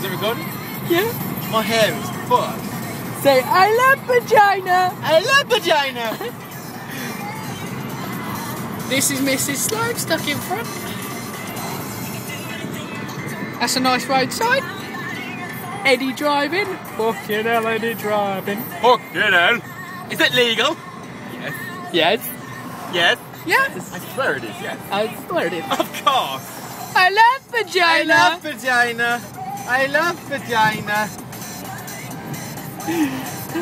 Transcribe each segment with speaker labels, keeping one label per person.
Speaker 1: Is it recording?
Speaker 2: Yeah.
Speaker 1: My hair is fucked.
Speaker 2: Say, I love vagina.
Speaker 1: I love vagina.
Speaker 2: This is Mrs. Slope stuck in front. That's a nice road sign. Eddie driving. Fucking hell, Eddie driving.
Speaker 1: Fucking hell. Is it legal? Yes.
Speaker 2: Yes.
Speaker 1: Yes.
Speaker 2: Yes.
Speaker 1: I swear it is, yes.
Speaker 2: I swear it is.
Speaker 1: Of course.
Speaker 2: I love vagina.
Speaker 1: I love vagina. I love vagina.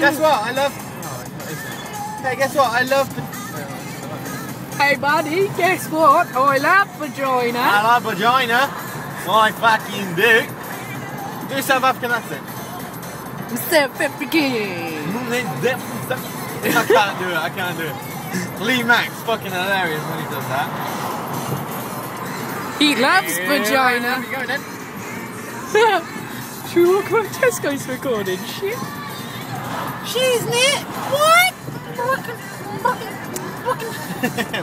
Speaker 1: Guess what? I love... Oh, hey, guess what? I love...
Speaker 2: Hey buddy, guess what? I love vagina.
Speaker 1: I love vagina. My fucking dick. Do a South African accent.
Speaker 2: South African.
Speaker 1: I can't do it, I can't do it. Lee Mack's fucking hilarious when he does that.
Speaker 2: He loves vagina.
Speaker 1: Where are we going then?
Speaker 2: Should we walk around Tesco's recording shit?
Speaker 1: Cheese knit! What?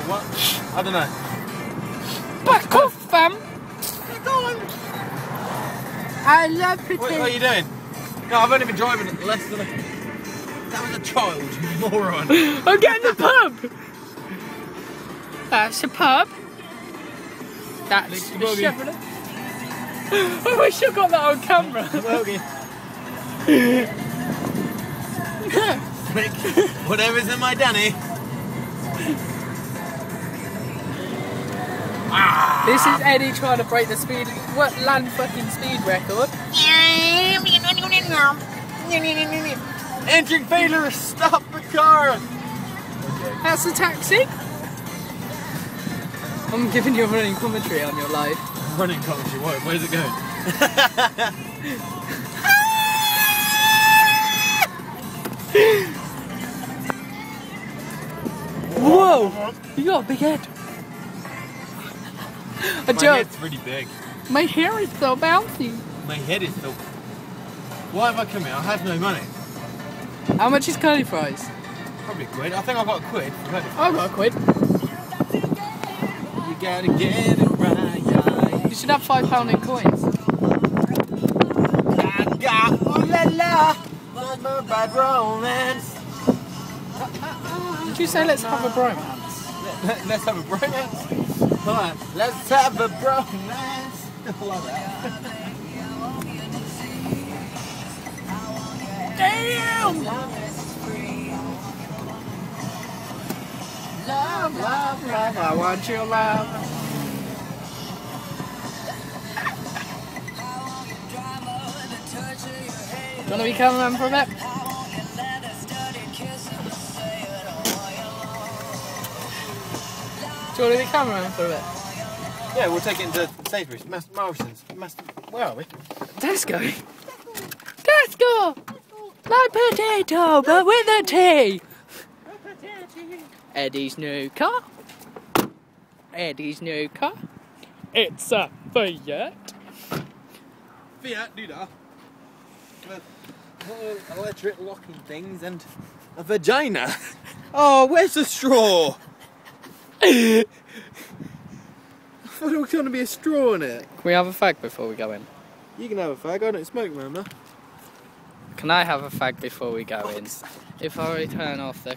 Speaker 1: What? I don't know.
Speaker 2: Back off, fam!
Speaker 1: Go on.
Speaker 2: I love potato.
Speaker 1: What are you doing? No, I've only been driving less than a... That was a child, you moron.
Speaker 2: I'm getting the pub! That's a pub. That's the Chevrolet. I wish I got that on camera.
Speaker 1: Whatever's in my Danny.
Speaker 2: This is Eddie trying to break the speed, land fucking speed record.
Speaker 1: Engine failure, stop the car! Okay.
Speaker 2: That's a taxi. I'm giving you a running commentary on your life.
Speaker 1: Running commentary, what? Where's it going?
Speaker 2: Whoa! You got a big head.
Speaker 1: My head's really big.
Speaker 2: My hair is so bouncy.
Speaker 1: My head is so... Why have I come here? I have no money.
Speaker 2: How much is curly fries?
Speaker 1: Probably a quid. I think I've got a quid.
Speaker 2: I've got a quid.
Speaker 1: You gotta get it right.
Speaker 2: You should have £5 in coins.
Speaker 1: Ooh la la, my bad romance.
Speaker 2: Did you say let's have a bromance?
Speaker 1: Let's have a bromance. Come on, let's have a bromance. I love that.
Speaker 2: Damn!
Speaker 1: Love, love, love.
Speaker 2: I want your love. Do you want to be cameraman for a bit? Do you want to be cameraman for a bit?
Speaker 1: Yeah, we'll take it into Sainsbury's, Morrison's, where are we?
Speaker 2: Tesco. Tesco! Like potato, but with a T. Eddie's new car. Eddie's new car. It's a Fiat.
Speaker 1: Fiat, do that. With electric locking things and a vagina. Oh, where's the straw? I thought it was going to be a straw in it.
Speaker 2: Can we have a fag before we go in?
Speaker 1: You can have a fag, I don't smoke, remember?
Speaker 2: Can I have a fag before we go in? If I turn off the